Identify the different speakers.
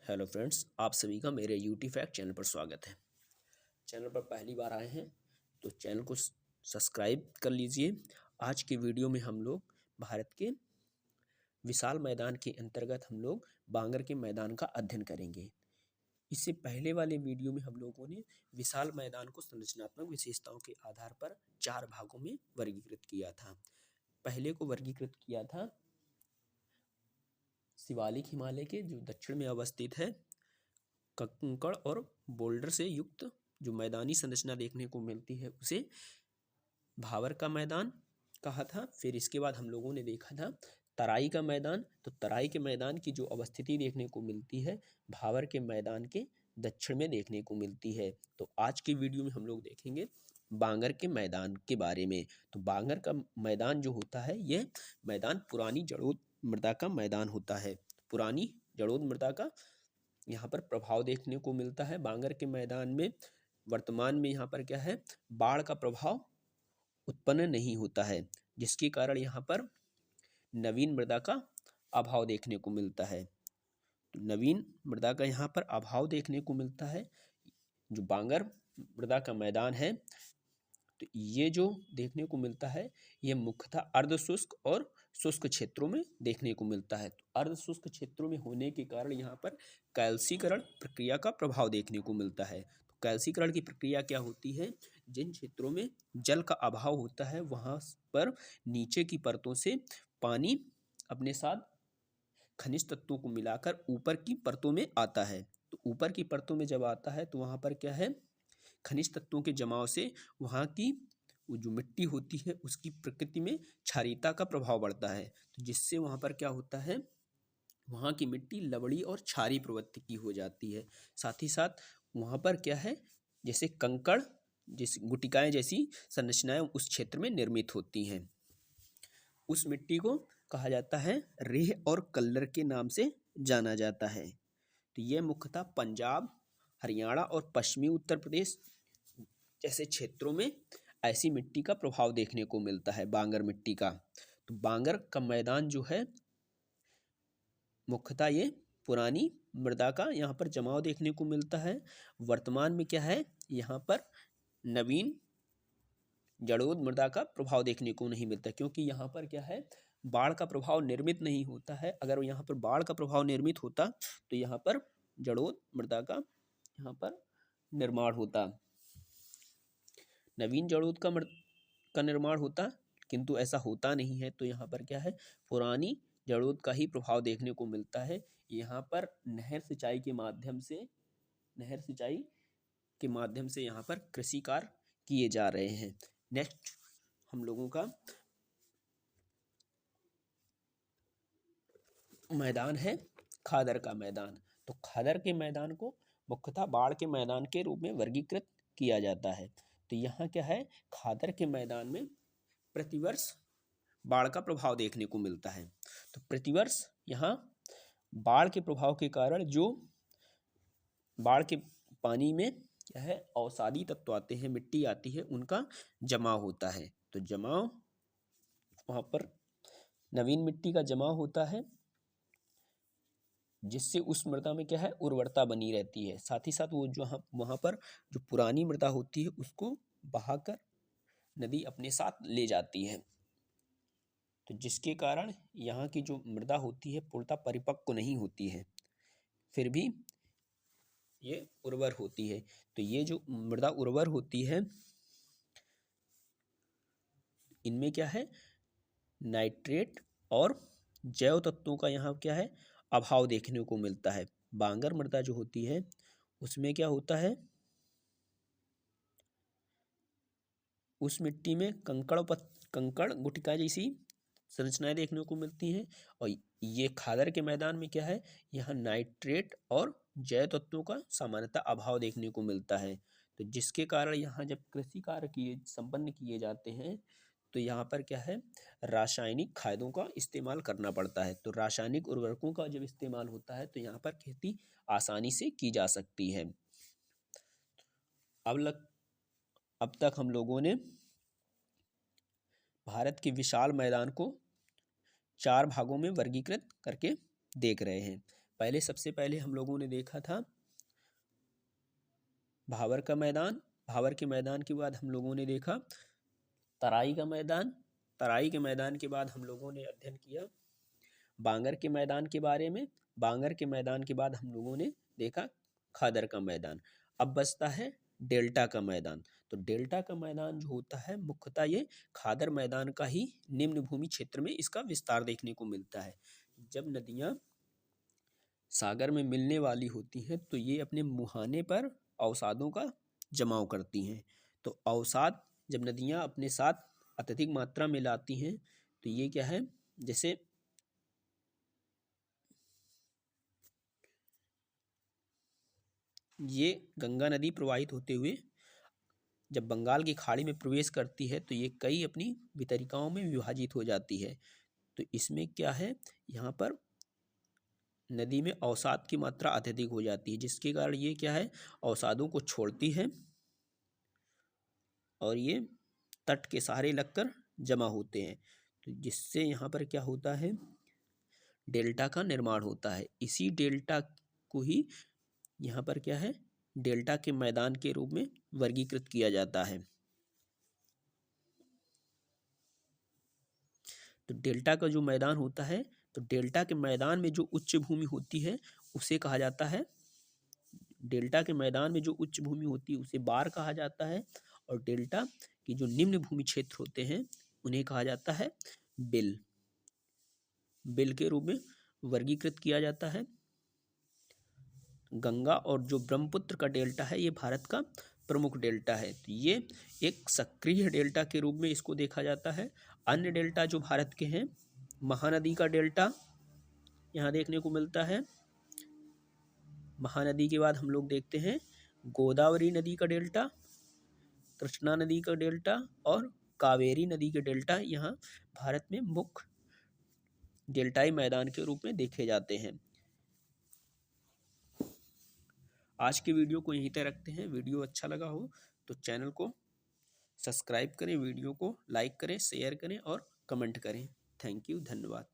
Speaker 1: Hello friends, आप सभी का मेरे यूटी फैक्ट चैनल पर स्वागत है। चैनल पर पहली बार आए हैं तो चैनल को सब्सक्राइब कर लीजिए। आज के वीडियो में हम लोग भारत के विशाल मैदान के अंतर्गत हम लोग बांगर के मैदान का अध्ययन करेंगे। इससे पहले वाले वीडियो में हम लोगों ने विशाल मैदान को संरचनात्मक विशेषताओं के आधार पर 4 भागों में वर्गीकृत किया था। पहले को वर्गीकृत किया था शिवालिक हिमालय के जो दक्षिण में अवस्थित है, कंकड़ और बोल्डर से युक्त जो मैदानी संरचना देखने को मिलती है उसे भावर का मैदान कहा था। फिर इसके बाद हम लोगों ने देखा था तराई का मैदान। तो तराई के मैदान की जो अवस्थिति देखने को मिलती है भावर के मैदान के दक्षिण में देखने को मिलती है। तो आज की वीडियो में हम लोग देखेंगे बांगर के मैदान के बारे में। तो बांगर का मैदान जो होता है यह मैदान पुरानी जड़ोद मृदा का मैदान होता है। पुरानी जड़ोद मृदा का यहाँ पर प्रभाव देखने को मिलता है। बांगर के मैदान में वर्तमान में यहाँ पर क्या है, बाढ़ का प्रभाव उत्पन्न नहीं होता है, जिसके कारण यहाँ पर नवीन मृदा का अभाव देखने को मिलता है। तो नवीन मृदा का यहाँ पर अभाव देखने को मिलता है। जो बांगर मृदा का मैदान है तो ये जो देखने को मिलता है ये मुख्यतः अर्ध शुष्क और शुष्क क्षेत्रों में देखने को मिलता है। तो अर्ध शुष्क क्षेत्रों में होने के कारण यहाँ पर कैल्सीकरण प्रक्रिया का प्रभाव देखने को मिलता है। तो कैल्सीकरण की प्रक्रिया क्या होती है, जिन क्षेत्रों में जल का अभाव होता है वहाँ पर नीचे की परतों से पानी अपने साथ खनिज तत्वों को मिलाकर ऊपर की परतों में आता है। तो ऊपर की परतों में जब आता है तो वहाँ पर क्या है, खनिज तत्वों के जमाव से वहाँ की वो जो मिट्टी होती है उसकी प्रकृति में क्षारीयता का प्रभाव बढ़ता है। तो जिससे वहाँ पर क्या होता है, वहाँ की मिट्टी लवड़ी और क्षारीय प्रवृत्ति की हो जाती है। साथ ही साथ वहाँ पर क्या है, जैसे कंकड़ जैसी गुटिकाएं जैसी संरचनाएं उस क्षेत्र में निर्मित होती हैं। उस मिट्टी को कहा जाता है रेह और कल्लर के नाम से जाना जाता है। तो यह मुख्यतः पंजाब, हरियाणा और पश्चिमी उत्तर प्रदेश जैसे क्षेत्रों में ऐसी मिट्टी का प्रभाव देखने को मिलता है, बांगर मिट्टी का। तो बांगर का मैदान जो है मुख्यतः ये पुरानी मृदा का यहाँ पर जमाव देखने को मिलता है। वर्तमान में क्या है, यहाँ पर नवीन जड़ोद मृदा का प्रभाव देखने को नहीं मिलता, क्योंकि यहाँ पर क्या है, बाढ़ का प्रभाव निर्मित नहीं होता है। अगर यहाँ पर बाढ़ का प्रभाव निर्मित होता तो यहाँ पर जड़ोद मृदा का यहाँ पर निर्माण होता, नवीन जड़ोद का निर्माण होता, किंतु ऐसा होता नहीं है। तो यहाँ पर क्या है, पुरानी जड़ोद का ही प्रभाव देखने को मिलता है। यहाँ पर नहर सिंचाई के माध्यम से यहाँ पर कृषि कार्य किए जा रहे हैं। नेक्स्ट हम लोगों का मैदान है खादर का मैदान। तो खादर के मैदान को मुख्यतः बाढ़ के मैदान के रूप में वर्गीकृत किया जाता है। तो यहाँ क्या है, खादर के मैदान में प्रतिवर्ष बाढ़ का प्रभाव देखने को मिलता है। तो प्रतिवर्ष यहाँ बाढ़ के प्रभाव के कारण जो बाढ़ के पानी में क्या है, अवसादी तत्व आते हैं, मिट्टी आती है, उनका जमाव होता है। तो जमाव वहाँ पर नवीन मिट्टी का जमाव होता है, जिससे उस मृदा में क्या है, उर्वरता बनी रहती है। साथ ही साथ वो जो वहाँ पर जो पुरानी मृदा होती है उसको बहाकर नदी अपने साथ ले जाती है। तो जिसके कारण यहाँ की जो मृदा होती है पूर्णतः परिपक्व नहीं होती है, फिर भी ये उर्वर होती है। तो ये जो मृदा उर्वर होती है इनमें क्या है, नाइट्रेट और जैव तत्वों का यहाँ क्या है, अभाव देखने को मिलता है। बांगर मृदा जो होती है उसमें क्या होता है, उस मिट्टी में कंकड़ गुटिका जैसी संरचनाएं देखने को मिलती हैं। और ये खादर के मैदान में क्या है, यहाँ नाइट्रेट और जैव तत्वों का सामान्यतः अभाव देखने को मिलता है। तो जिसके कारण यहाँ जब कृषि कार्य संपन्न किए जाते हैं तो यहाँ पर क्या है, रासायनिक खादों का इस्तेमाल करना पड़ता है। तो रासायनिक उर्वरकों का जब इस्तेमाल होता है तो यहाँ पर खेती आसानी से की जा सकती है। अब तक हम लोगों ने भारत के विशाल मैदान को 4 भागों में वर्गीकृत करके देख रहे हैं। पहले सबसे पहले हम लोगों ने देखा था भावर का मैदान। भावर के मैदान के बाद हम लोगों ने देखा तराई का मैदान। तराई के मैदान के बाद हम लोगों ने अध्ययन किया बांगर के मैदान के बारे में। बांगर के मैदान के बाद हम लोगों ने देखा खादर का मैदान। अब बचता है डेल्टा का मैदान। तो डेल्टा का मैदान जो होता है मुख्यतः ये खादर मैदान का ही निम्न भूमि क्षेत्र में इसका विस्तार देखने को मिलता है। जब नदियां सागर में मिलने वाली होती हैं तो ये अपने मुहाने पर अवसादों का जमाव करती हैं। तो अवसाद जब नदियां अपने साथ अत्यधिक मात्रा में लाती हैं तो ये क्या है, जैसे ये गंगा नदी प्रवाहित होते हुए जब बंगाल की खाड़ी में प्रवेश करती है तो ये कई अपनी वितरिकाओं में विभाजित हो जाती है। तो इसमें क्या है, यहाँ पर नदी में अवसाद की मात्रा अत्यधिक हो जाती है, जिसके कारण ये क्या है, अवसादों को छोड़ती है और ये तट के सहारे लगकर जमा होते हैं। तो जिससे यहाँ पर क्या होता है, डेल्टा का निर्माण होता है। इसी डेल्टा को ही यहाँ पर क्या है, डेल्टा के मैदान के रूप में वर्गीकृत किया जाता है। तो डेल्टा का जो मैदान होता है, तो डेल्टा के मैदान में जो उच्च भूमि होती है उसे कहा जाता है, डेल्टा के मैदान में जो उच्च भूमि होती है उसे बार कहा जाता है, और डेल्टा की जो निम्न भूमि क्षेत्र होते हैं उन्हें कहा जाता है बिल। बिल के रूप में वर्गीकृत किया जाता है। गंगा और जो ब्रह्मपुत्र का डेल्टा है ये भारत का प्रमुख डेल्टा है। तो ये एक सक्रिय डेल्टा के रूप में इसको देखा जाता है। अन्य डेल्टा जो भारत के हैं, महानदी का डेल्टा यहाँ देखने को मिलता है। महानदी के बाद हम लोग देखते हैं गोदावरी नदी का डेल्टा, कृष्णा नदी का डेल्टा और कावेरी नदी के डेल्टा यहाँ भारत में मुख्य डेल्टाई मैदान के रूप में देखे जाते हैं। आज के वीडियो को यहीं तक रखते हैं। वीडियो अच्छा लगा हो तो चैनल को सब्सक्राइब करें, वीडियो को लाइक करें, शेयर करें और कमेंट करें। थैंक यू, धन्यवाद।